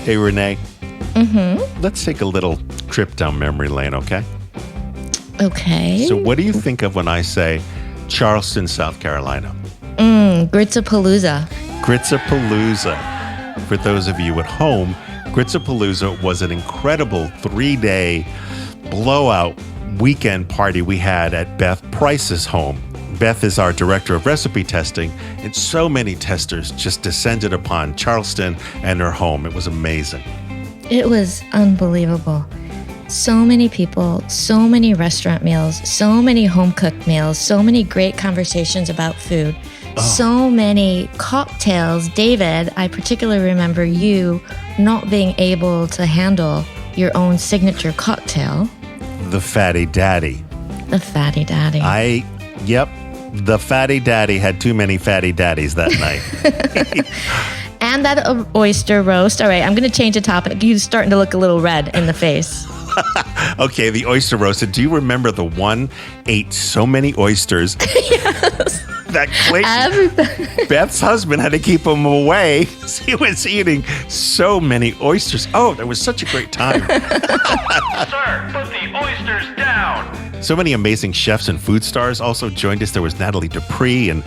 Hey, Renee. Let's take a little trip down memory lane, okay? Okay. So what do you think of when I say Charleston, South Carolina? Grits-a-palooza. Grits-a-palooza. For those of you at home, Grits-a-palooza was an incredible 3-day blowout weekend party we had at Beth Price's home. Beth is our director of recipe testing, and so many testers just descended upon Charleston and her home. It was amazing. It was unbelievable. So many people, so many restaurant meals, so many home-cooked meals, so many great conversations about food, so many cocktails. David, I particularly remember you not being able to handle your own signature cocktail. The Fatty Daddy. The Fatty Daddy. Yep. The Fatty Daddy had too many Fatty Daddies that night. And that oyster roast. All right, I'm going to change the topic. You're starting to look a little red in the face. Okay, the oyster roast. And do you remember the one ate so many oysters? Yes. That Clayton, Beth's husband, had to keep him away. He was eating so many oysters. Oh, that was such a great time. Sir, put the oysters down. So many amazing chefs and food stars also joined us. There was Natalie Dupree and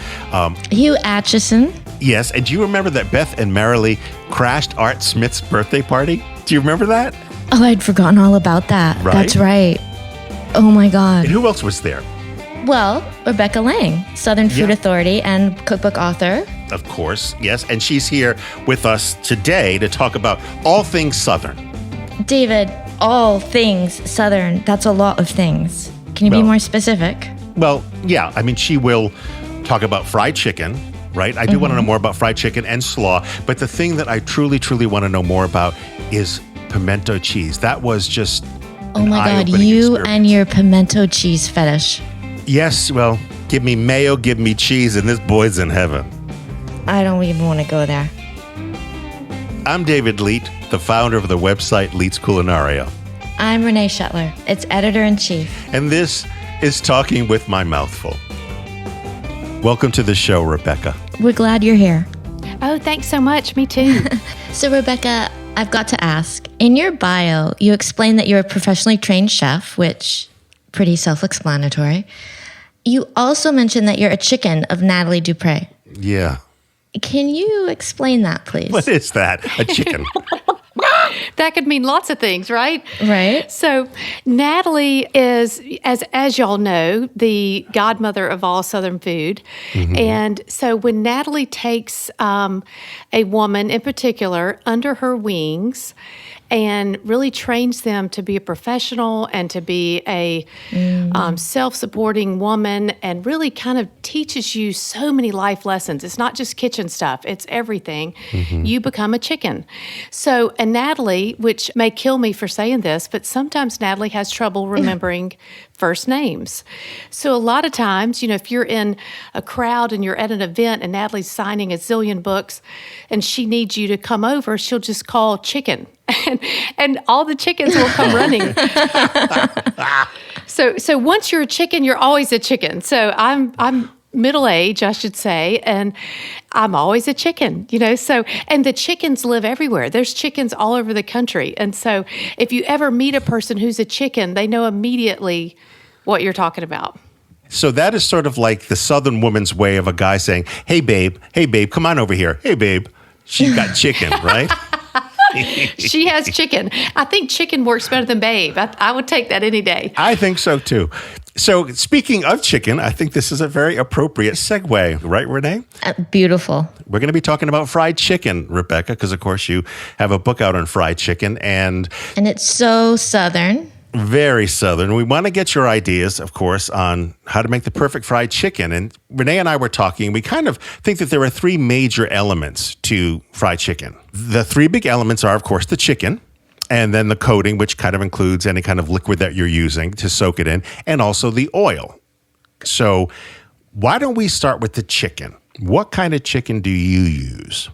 Hugh Atchison. Yes, and do you remember that Beth and Marilee crashed Art Smith's birthday party? Do you remember that? Oh, I'd forgotten all about that. Right? That's right. Oh my God. And who else was there? Well, Rebecca Lange, Southern Food Authority and cookbook author. Of course, yes. And she's here with us today to talk about all things Southern. David, all things Southern. That's a lot of things. Can you be more specific? Well, yeah. I mean, she will talk about fried chicken, right? I do want to know more about fried chicken and slaw. But the thing that I truly, truly want to know more about is pimento cheese. That was just Oh my God, you and your pimento cheese fetish. Yes, well, give me mayo, give me cheese, and this boy's in heaven. I don't even want to go there. I'm David Leet, the founder of the website Leet's Culinario. I'm Renee Shetler, its editor-in-chief. And this is Talking with My Mouthful. Welcome to the show, Rebecca. We're glad you're here. Oh, thanks so much. Me too. So, Rebecca, I've got to ask, in your bio, you explain that you're a professionally trained chef, which pretty self-explanatory. You also mentioned that you're a chicken of Natalie Dupree. Yeah. Can you explain that, please? What is that? A chicken? That could mean lots of things, right? Right. So Natalie is, as y'all know, the godmother of all Southern food. And so when Natalie takes a woman in particular under her wings and really trains them to be a professional and to be a self-supporting woman and really kind of teaches you so many life lessons. It's not just kitchen stuff. It's everything. You become a chicken. So, and Natalie, which may kill me for saying this, but sometimes Natalie has trouble remembering first names. So a lot of times, you know, if you're in a crowd and you're at an event and Natalie's signing a zillion books and she needs you to come over, she'll just call chicken. And all the chickens will come running. So once you're a chicken, you're always a chicken. So I'm middle age, I should say, and I'm always a chicken, you know. So, and the chickens live everywhere. There's chickens all over the country. And so if you ever meet a person who's a chicken, they know immediately what you're talking about. So that is sort of like the Southern woman's way of a guy saying, hey, babe, come on over here. Hey, babe, she's got chicken, right? She has chicken. I think chicken works better than babe. I would take that any day. I think so, too. So speaking of chicken, I think this is a very appropriate segue, right, Renee? Beautiful. We're going to be talking about fried chicken, Rebecca, because, of course, you have a book out on fried chicken. And it's so Southern. Very Southern. We want to get your ideas, of course, on how to make the perfect fried chicken. And Renee and I were talking. We kind of think that there are three major elements to fried chicken. The three big elements are, of course, the chicken, and then the coating, which kind of includes any kind of liquid that you're using to soak it in, and also the oil. So why don't we start with the chicken? What kind of chicken do you use?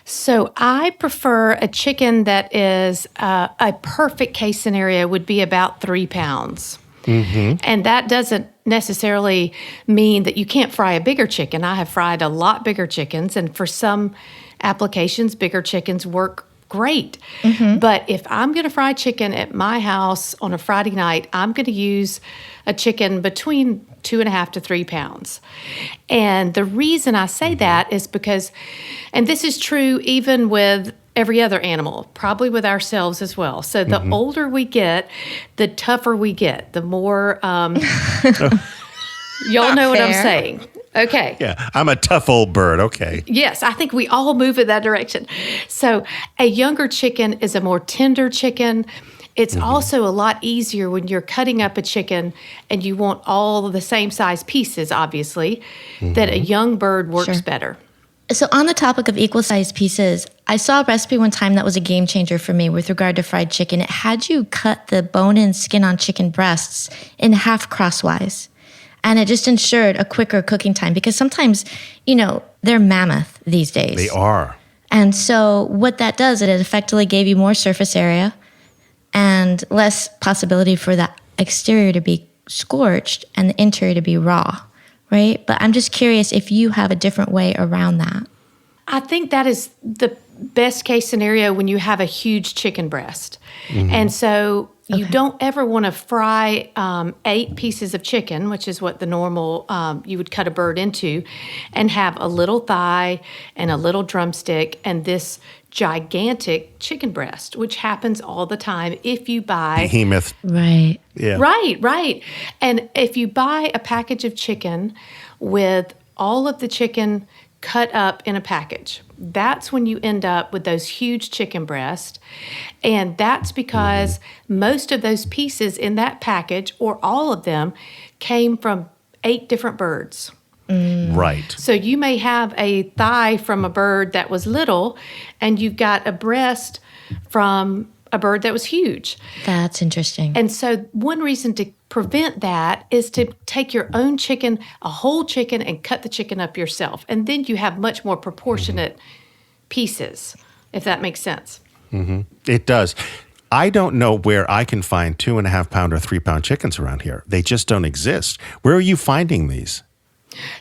So I prefer a chicken that is a perfect case scenario would be about 3 pounds. And that doesn't necessarily mean that you can't fry a bigger chicken. I have fried a lot bigger chickens, and for some applications, bigger chickens work great. But if I'm going to fry chicken at my house on a Friday night, I'm going to use a chicken between 2.5 to 3 pounds. And the reason I say that is because, and this is true even with every other animal, probably with ourselves as well. So the older we get, the tougher we get, the more, y'all know what I'm saying. Okay. Yeah, I'm a tough old bird. Okay. Yes, I think we all move in that direction. So a younger chicken is a more tender chicken. It's also a lot easier when you're cutting up a chicken and you want all the same size pieces, obviously, that a young bird works better. So on the topic of equal sized pieces, I saw a recipe one time that was a game changer for me with regard to fried chicken. It had you cut the bone and skin on chicken breasts in half crosswise. And it just ensured a quicker cooking time because sometimes, they're mammoth these days. They are. And so what that does, it effectively gave you more surface area and less possibility for the exterior to be scorched and the interior to be raw, right? But I'm just curious if you have a different way around that. I think that is the best case scenario when you have a huge chicken breast. And so you don't ever want to fry 8 pieces of chicken, which is what the normal you would cut a bird into, and have a little thigh and a little drumstick and this gigantic chicken breast, which happens all the time if you buy... Behemoth. Right. Yeah. Right. And if you buy a package of chicken with all of the chicken cut up in a package, that's when you end up with those huge chicken breasts. And that's because most of those pieces in that package, or all of them, came from 8 different birds. Right. So you may have a thigh from a bird that was little, and you've got a breast from a bird that was huge. That's interesting. And so one reason to prevent that is to take your own chicken, a whole chicken, and cut the chicken up yourself. And then you have much more proportionate pieces, if that makes sense. It does. I don't know where I can find 2.5 pound or 3 pound chickens around here. They just don't exist. Where are you finding these?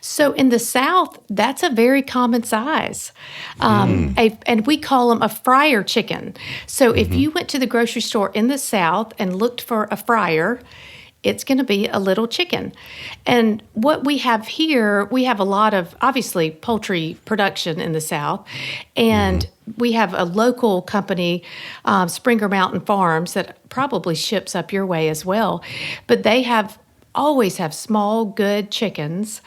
So in the South, that's a very common size. And we call them a fryer chicken. So if you went to the grocery store in the South and looked for a fryer, it's going to be a little chicken. And what we have here, we have a lot of, obviously, poultry production in the South. And we have a local company, Springer Mountain Farms, that probably ships up your way as well. But they always have small, good chickens.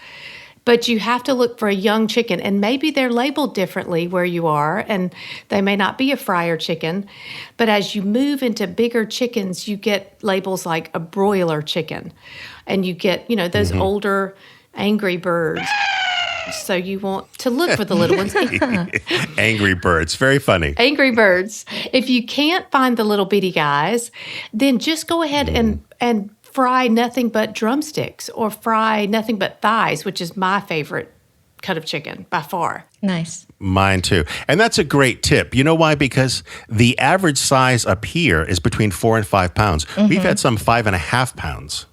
But you have to look for a young chicken, and maybe they're labeled differently where you are, and they may not be a fryer chicken. But as you move into bigger chickens, you get labels like a broiler chicken, and you get, those older, angry birds. So you want to look for the little ones. Angry birds. Very funny. Angry birds. If you can't find the little bitty guys, then just go ahead and fry nothing but drumsticks or fry nothing but thighs, which is my favorite cut of chicken by far. Nice. Mine too. And that's a great tip. You know why? Because the average size up here is between 4 and 5 pounds. We've had some 5.5 pounds.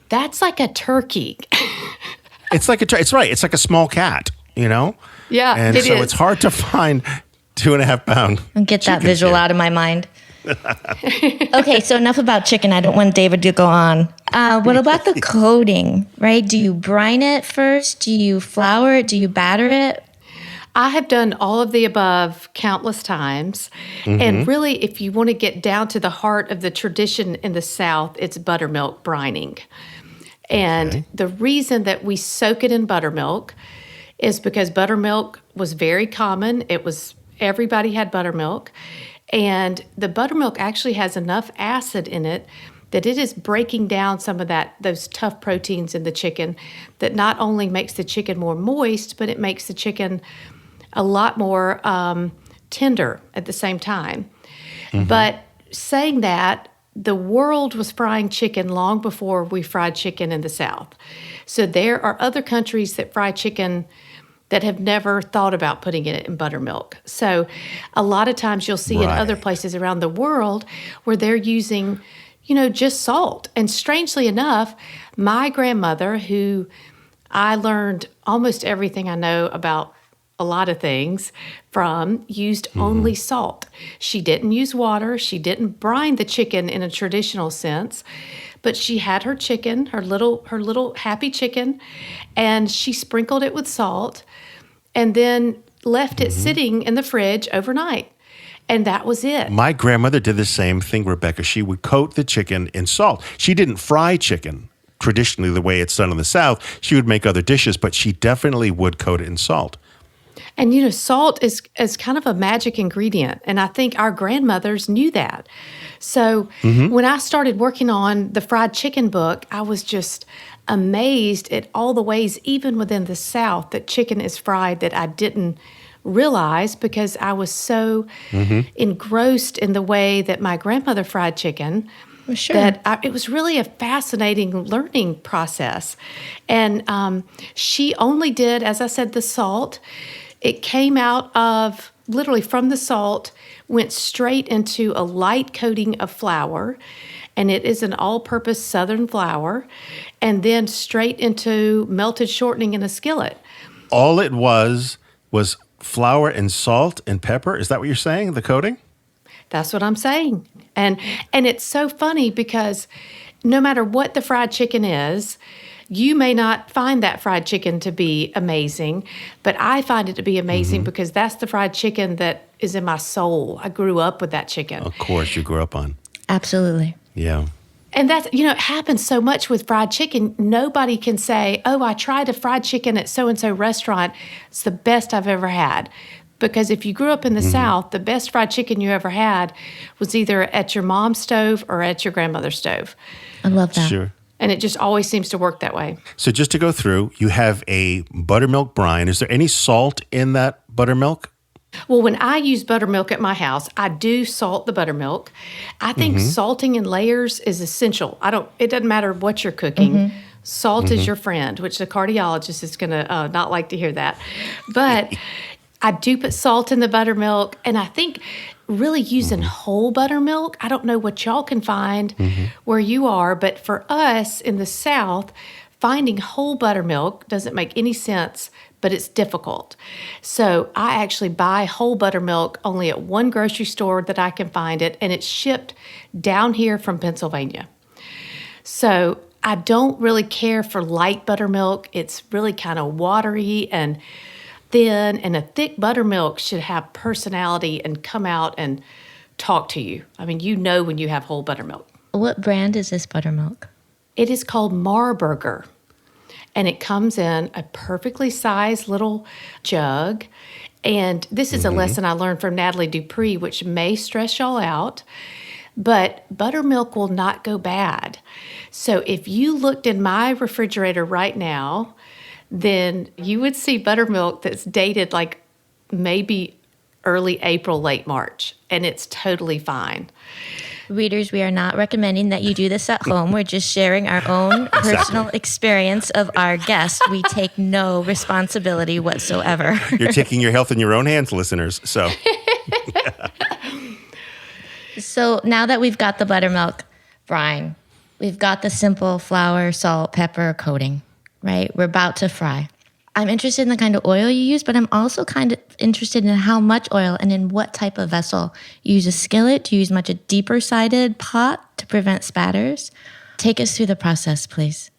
That's like a turkey. It's like it's right. It's like a small cat, Yeah, and it so is. it's hard to find 2.5 pound. And get that visual out of my mind. Okay, so enough about chicken. I don't want David to go on. What about the coating, right? Do you brine it first? Do you flour it? Do you batter it? I have done all of the above countless times. And really, if you want to get down to the heart of the tradition in the South, it's buttermilk brining. And the reason that we soak it in buttermilk is because buttermilk was very common. Everybody had buttermilk. And the buttermilk actually has enough acid in it that it is breaking down some of those tough proteins in the chicken that not only makes the chicken more moist, but it makes the chicken a lot more tender at the same time. But saying that, the world was frying chicken long before we fried chicken in the South. So there are other countries that fry chicken that have never thought about putting it in buttermilk. So a lot of times you'll see in other places around the world where they're using, just salt. And strangely enough, my grandmother, who I learned almost everything I know about a lot of things from, used only salt. She didn't use water. She didn't brine the chicken in a traditional sense, but she had her chicken, her little happy chicken, and she sprinkled it with salt and then left it sitting in the fridge overnight. And that was it. My grandmother did the same thing, Rebecca. She would coat the chicken in salt. She didn't fry chicken traditionally the way it's done in the South. She would make other dishes, but she definitely would coat it in salt. And, salt is kind of a magic ingredient. And I think our grandmothers knew that. So when I started working on the fried chicken book, I was just amazed at all the ways, even within the South, that chicken is fried that I didn't realize because I was so engrossed in the way that my grandmother fried chicken. Well, sure. That it was really a fascinating learning process. And she only did, as I said, the salt. It came out of, literally from the salt, went straight into a light coating of flour. And it is an all-purpose Southern flour. And then straight into melted shortening in a skillet. All it was flour and salt and pepper. Is that what you're saying, the coating? That's what I'm saying. And it's so funny because no matter what the fried chicken is, you may not find that fried chicken to be amazing, but I find it to be amazing because that's the fried chicken that is in my soul. I grew up with that chicken. Of course, you grew up on. Absolutely. Yeah. And that's, it happens so much with fried chicken. Nobody can say, oh, I tried a fried chicken at so-and-so restaurant. It's the best I've ever had. Because if you grew up in the South, the best fried chicken you ever had was either at your mom's stove or at your grandmother's stove. I love that. Sure. And it just always seems to work that way. So just to go through, you have a buttermilk brine. Is there any salt in that buttermilk? Well, when I use buttermilk at my house, I do salt the buttermilk. I think salting in layers is essential. It doesn't matter what you're cooking. Salt is your friend, which the cardiologist is going to not like to hear that. But I do put salt in the buttermilk, and I think really using whole buttermilk, I don't know what y'all can find where you are, but for us in the South, finding whole buttermilk doesn't make any sense, but it's difficult. So I actually buy whole buttermilk only at one grocery store that I can find it, and it's shipped down here from Pennsylvania. So I don't really care for light buttermilk. It's really kind of watery and thin, and a thick buttermilk should have personality and come out and talk to you. I mean, when you have whole buttermilk. What brand is this buttermilk? It is called Marburger, and it comes in a perfectly sized little jug. And this is a lesson I learned from Natalie Dupree, which may stress y'all out, but buttermilk will not go bad. So if you looked in my refrigerator right now, then you would see buttermilk that's dated like maybe early April, late March, and it's totally fine. Readers, we are not recommending that you do this at home. We're just sharing our own personal experience of our guest. We take no responsibility whatsoever. You're taking your health in your own hands, listeners. So, So now that we've got the buttermilk brine, we've got the simple flour, salt, pepper coating, right? We're about to fry. I'm interested in the kind of oil you use, but I'm also kind of interested in how much oil and in what type of vessel. You use a skillet? Do you use much a deeper sided pot to prevent spatters? Take us through the process, please.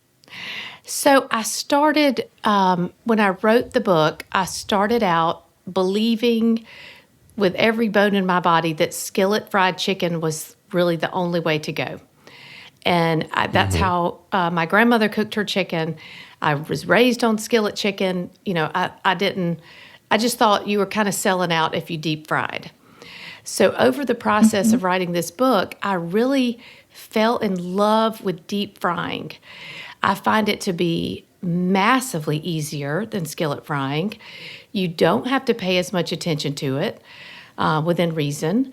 So I started, when I wrote the book, I started out believing with every bone in my body that skillet fried chicken was really the only way to go. And that's how my grandmother cooked her chicken. I was raised on skillet chicken. I just thought you were kind of selling out if you deep fried. So over the process of writing this book, I really fell in love with deep frying. I find it to be massively easier than skillet frying. You don't have to pay as much attention to it within reason.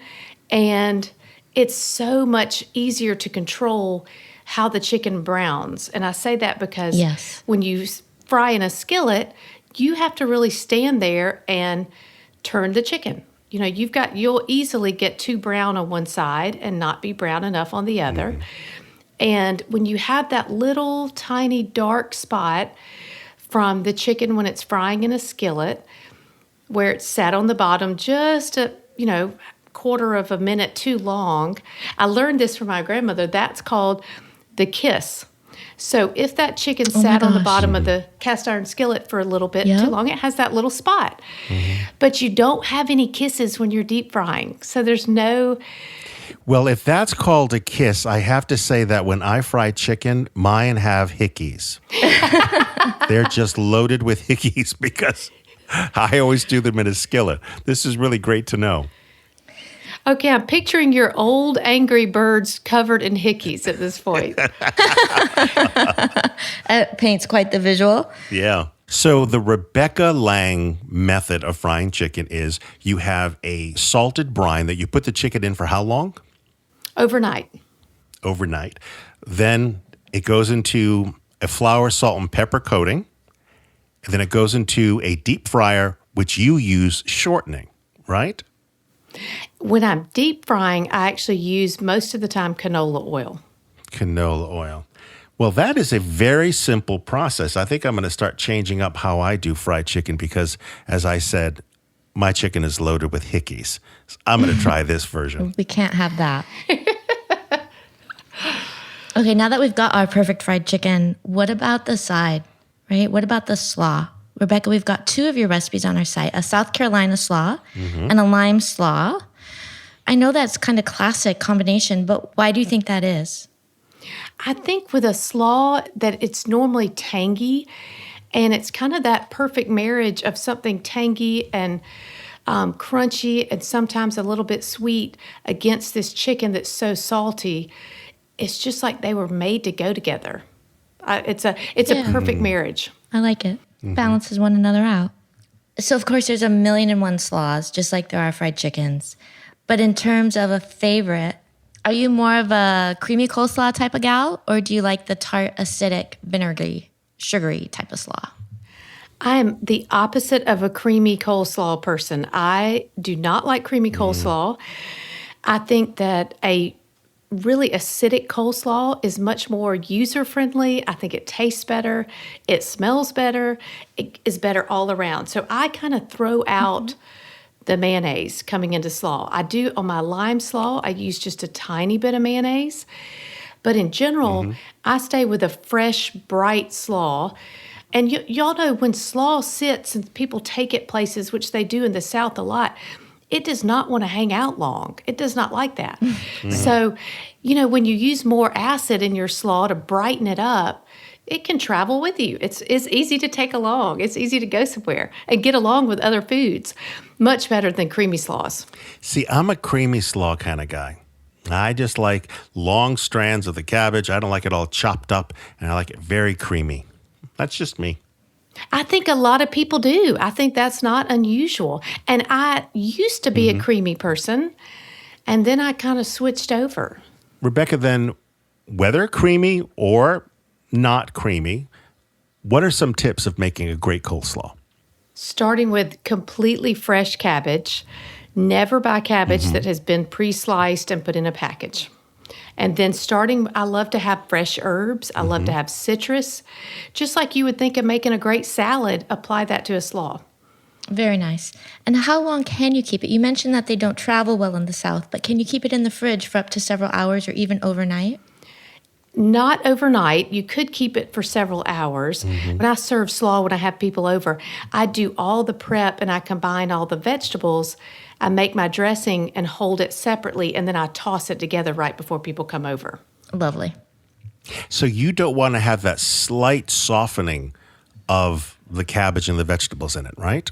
And it's so much easier to control how the chicken browns. And I say that because when you fry in a skillet, you have to really stand there and turn the chicken. You'll easily get too brown on one side and not be brown enough on the other. And when you have that little tiny dark spot from the chicken when it's frying in a skillet, where it's sat on the bottom just a, quarter of a minute too long. I learned this from my grandmother. That's called the kiss. So if that chicken sat on the bottom of the cast iron skillet for a little bit too long, it has that little spot. But you don't have any kisses when you're deep frying. So there's no... Well, if that's called a kiss, I have to say that when I fry chicken, mine have hickeys. They're just loaded with hickeys because I always do them in a skillet. This is really great to know. Okay, I'm picturing your old Angry Birds covered in hickeys at this point. It paints quite the visual. Yeah. So the Rebecca Lange method of frying chicken is you have a salted brine that you put the chicken in for how long? Overnight. Overnight. Then it goes into a flour, salt, and pepper coating. And then it goes into a deep fryer, which you use shortening, right? When I'm deep frying, I actually use most of the time canola oil. Canola oil. Well, that is a very simple process. I think I'm going to start changing up how I do fried chicken because, as I said, my chicken is loaded with hickeys. So I'm going to try this version. We can't have that. Okay, now that we've got our perfect fried chicken, what about the side, right? What about the slaw? Rebecca, we've got 2 of your recipes on our site, a South Carolina slaw and a lime slaw. I know that's kind of classic combination, but why do you think that is? I think with a slaw that it's normally tangy, and it's kind of that perfect marriage of something tangy and crunchy and sometimes a little bit sweet against this chicken that's so salty. It's just like they were made to go together. It's a perfect marriage. I like it. Balances one another out. So, of course, there's a million and one slaws, just like there are fried chickens. But in terms of a favorite, are you more of a creamy coleslaw type of gal, or do you like the tart, acidic, vinegary, sugary type of slaw? I am the opposite of a creamy coleslaw person. I do not like creamy coleslaw. I think that a really acidic coleslaw is much more user-friendly. I think it tastes better. It smells better. It is better all around. So I kind of throw out the mayonnaise coming into slaw. I do on my lime slaw, I use just a tiny bit of mayonnaise. But in general, I stay with a fresh, bright slaw. And y'all know when slaw sits and people take it places, which they do in the South a lot, it does not want to hang out long. It does not like that. So, when you use more acid in your slaw to brighten it up, it can travel with you. It's easy to take along. It's easy to go somewhere and get along with other foods. Much better than creamy slaws. See, I'm a creamy slaw kind of guy. I just like long strands of the cabbage. I don't like it all chopped up, and I like it very creamy. That's just me. I think a lot of people do. I think that's not unusual. And I used to be a creamy person, and then I kind of switched over. Rebecca, then, whether creamy or not creamy, what are some tips of making a great coleslaw? Starting with completely fresh cabbage. Never buy cabbage that has been pre-sliced and put in a package. And then I love to have fresh herbs. I love to have citrus. Just like you would think of making a great salad, apply that to a slaw. Very nice. And how long can you keep it? You mentioned that they don't travel well in the South, but can you keep it in the fridge for up to several hours or even overnight? Not overnight. You could keep it for several hours. When I serve slaw, when I have people over, I do all the prep and I combine all the vegetables. I make my dressing and hold it separately, and then I toss it together right before people come over. Lovely. So you don't want to have that slight softening of the cabbage and the vegetables in it, right?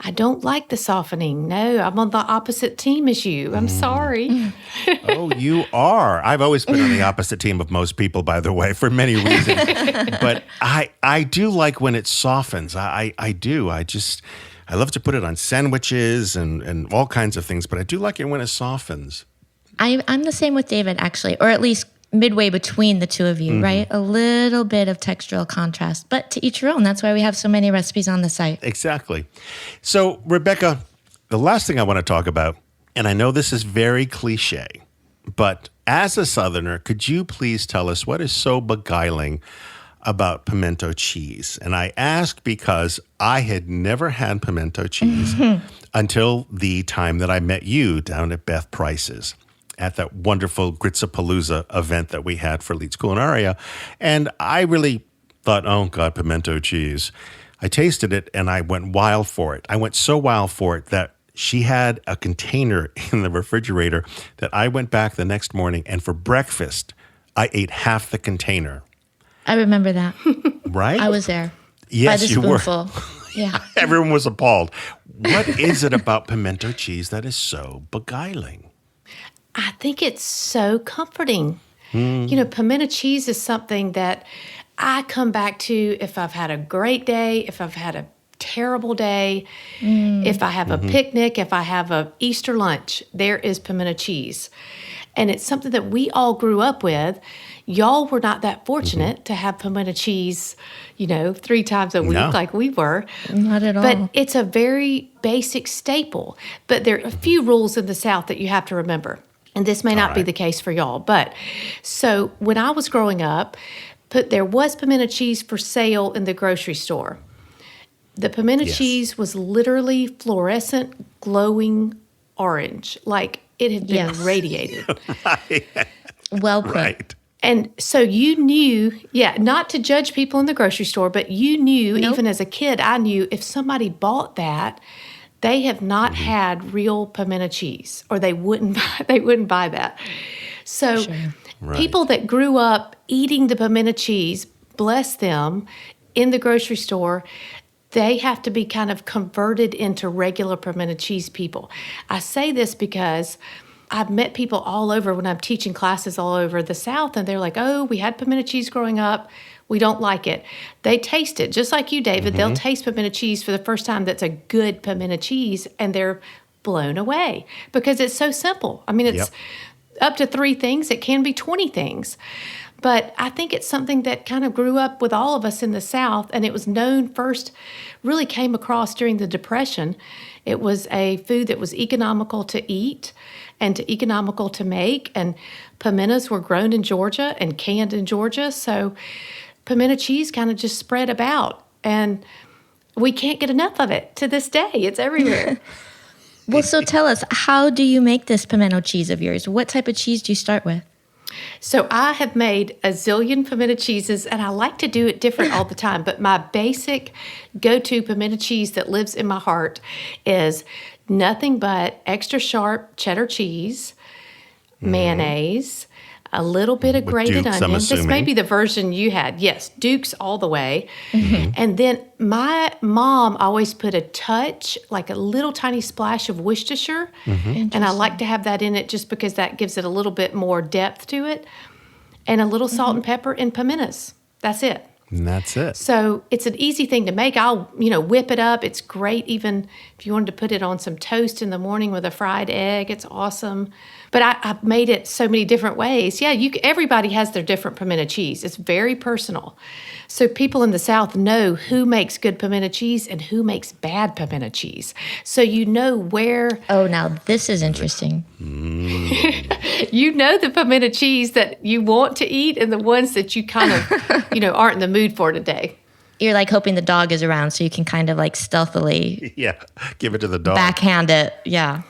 I don't like the softening. No, I'm on the opposite team as you. I'm sorry. Oh, you are. I've always been on the opposite team of most people, by the way, for many reasons. But I do like when it softens. I do. I love to put it on sandwiches and all kinds of things, but I do like it when it softens. I'm the same with David, actually, or at least midway between the two of you, right? A little bit of textural contrast, but to each your own. That's why we have so many recipes on the site. Exactly. So, Rebecca, the last thing I want to talk about, and I know this is very cliche, but as a Southerner, could you please tell us what is so beguiling about pimento cheese. And I ask because I had never had pimento cheese until the time that I met you down at Beth Price's at that wonderful Gritzapalooza event that we had for Leeds Culinaria. And I really thought, oh God, pimento cheese. I tasted it and I went wild for it. I went so wild for it that she had a container in the refrigerator that I went back the next morning, and for breakfast, I ate half the container. I remember that. Right? I was there. Yes, by the you were. spoonful. Yeah. Everyone was appalled. What is it about pimento cheese that is so beguiling? I think it's so comforting. You know, pimento cheese is something that I come back to if I've had a great day, if I've had a terrible day, if I have a picnic, if I have a Easter lunch, there is pimento cheese. And it's something that we all grew up with. Y'all were not that fortunate to have pimento cheese, 3 times a week like we were. Not at all. But it's a very basic staple. But there are a few rules in the South that you have to remember. And this may not be the case for y'all. But so when I was growing up, there was pimento cheese for sale in the grocery store. The pimento cheese was literally fluorescent, glowing orange, like it had been radiated. Well put. Right. And so you knew, not to judge people in the grocery store, but you knew, even as a kid, I knew if somebody bought that, they have not had real pimento cheese, or they wouldn't buy that. So people that grew up eating the pimento cheese, bless them, in the grocery store, they have to be kind of converted into regular pimento cheese people. I say this because I've met people all over when I'm teaching classes all over the South, and they're like, oh, we had pimento cheese growing up. We don't like it. They taste it, just like you, David. They'll taste pimento cheese for the first time that's a good pimento cheese, and they're blown away because it's so simple. I mean, it's up to 3 things. It can be 20 things. But I think it's something that kind of grew up with all of us in the South, and it was known first, really came across during the Depression. It was a food that was economical to eat and economical to make, and pimentos were grown in Georgia and canned in Georgia, so pimento cheese kind of just spread about, and we can't get enough of it to this day. It's everywhere. Well, so tell us, how do you make this pimento cheese of yours? What type of cheese do you start with? So I have made a zillion pimento cheeses, and I like to do it different all the time. But my basic go-to pimento cheese that lives in my heart is nothing but extra sharp cheddar cheese, mayonnaise, a little bit of grated Dukes, I'm onion. This may assuming. be the version you had. Yes, Dukes all the way. And then my mom always put a touch, like a little tiny splash of Worcestershire. And I like to have that in it just because that gives it a little bit more depth to it. And a little salt and pepper and pimentos. That's it. And that's it. So it's an easy thing to make. I'll, whip it up. It's great even if you wanted to put it on some toast in the morning with a fried egg. It's awesome. But I've made it so many different ways. Yeah, everybody has their different pimento cheese. It's very personal. So people in the South know who makes good pimento cheese and who makes bad pimento cheese. So you know where... Oh, now this is interesting. You know the pimento cheese that you want to eat and the ones that you kind of, aren't in the mood for today. You're like hoping the dog is around so you can kind of like stealthily Give it to the dog. backhand it. Yeah.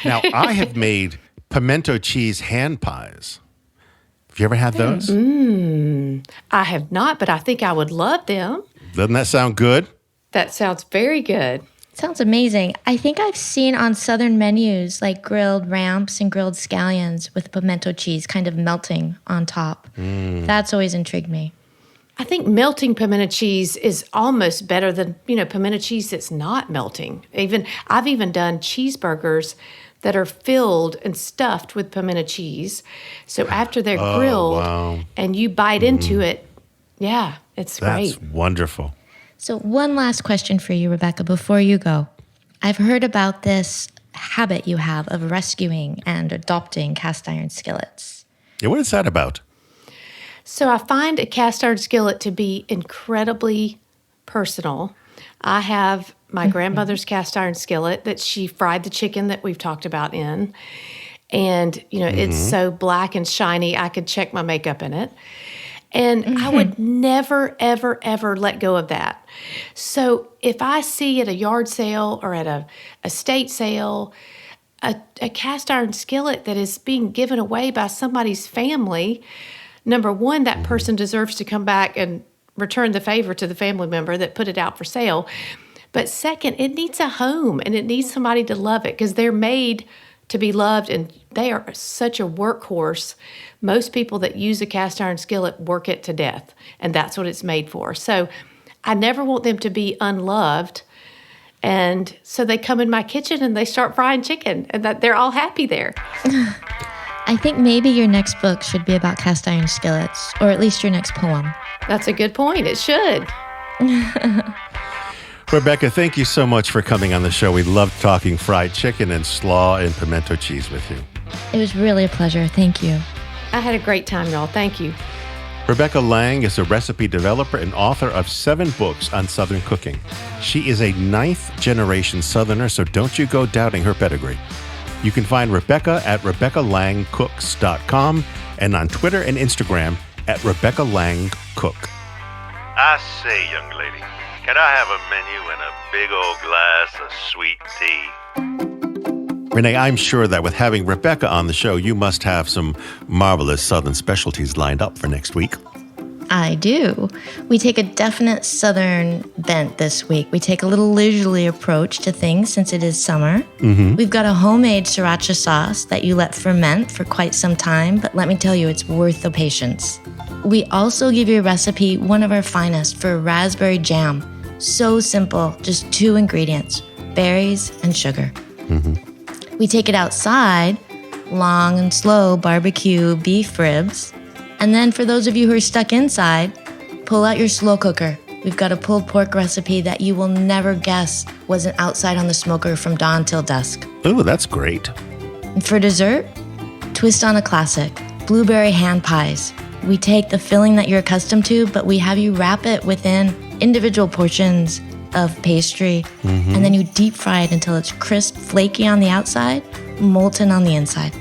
Now, I have made pimento cheese hand pies. Have you ever had those? I have not, but I think I would love them. Doesn't that sound good? That sounds very good. Sounds amazing. I think I've seen on Southern menus like grilled ramps and grilled scallions with pimento cheese kind of melting on top. That's always intrigued me. I think melting pimento cheese is almost better than, pimento cheese that's not melting. I've even done cheeseburgers that are filled and stuffed with pimento cheese. So after they're grilled and you bite into it, it's great. That's wonderful. So one last question for you, Rebecca, before you go. I've heard about this habit you have of rescuing and adopting cast iron skillets. Yeah, what is that about? So I find a cast iron skillet to be incredibly personal. I have my grandmother's cast iron skillet that she fried the chicken that we've talked about in. And, it's so black and shiny, I could check my makeup in it. And I would never, ever, ever let go of that. So if I see at a yard sale or at a estate sale a cast iron skillet that is being given away by somebody's family, number one, that person deserves to come back and return the favor to the family member that put it out for sale. But second, it needs a home and it needs somebody to love it because they're made to be loved and they are such a workhorse. Most people that use a cast iron skillet work it to death, and that's what it's made for. So I never want them to be unloved. And so they come in my kitchen and they start frying chicken, and that they're all happy there. I think maybe your next book should be about cast iron skillets, or at least your next poem. That's a good point. It should. Rebecca, thank you so much for coming on the show. We loved talking fried chicken and slaw and pimento cheese with you. It was really a pleasure. Thank you. I had a great time, y'all. Thank you. Rebecca Lange is a recipe developer and author of 7 books on Southern cooking. She is a 9th-generation Southerner, so don't you go doubting her pedigree. You can find Rebecca at RebeccaLangCooks.com and on Twitter and Instagram at RebeccaLangCook. I say, young lady, can I have a menu and a big old glass of sweet tea? Renee, I'm sure that with having Rebecca on the show, you must have some marvelous Southern specialties lined up for next week. I do. We take a definite Southern bent this week. We take a little leisurely approach to things since it is summer. We've got a homemade sriracha sauce that you let ferment for quite some time, but let me tell you, it's worth the patience. We also give you a recipe, one of our finest, for raspberry jam. So simple, just 2 ingredients, berries and sugar. We take it outside, long and slow barbecue beef ribs. And then for those of you who are stuck inside, pull out your slow cooker. We've got a pulled pork recipe that you will never guess wasn't outside on the smoker from dawn till dusk. Ooh, that's great. And for dessert, twist on a classic, blueberry hand pies. We take the filling that you're accustomed to, but we have you wrap it within individual portions of pastry, and then you deep fry it until it's crisp, flaky on the outside, molten on the inside.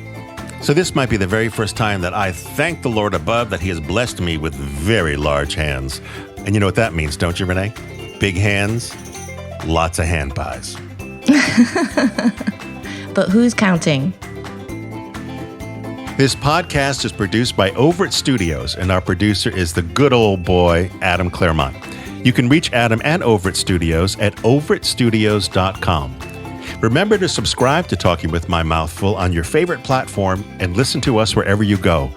So this might be the very first time that I thank the Lord above that he has blessed me with very large hands. And you know what that means, don't you, Renee? Big hands, lots of hand pies. But who's counting? This podcast is produced by Overt Studios, and our producer is the good old boy, Adam Claremont. You can reach Adam and Overt Studios at overtstudios.com. Remember to subscribe to Talking with My Mouth Full on your favorite platform and listen to us wherever you go.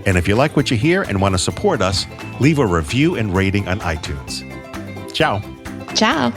And if you like what you hear and want to support us, leave a review and rating on iTunes. Ciao. Ciao.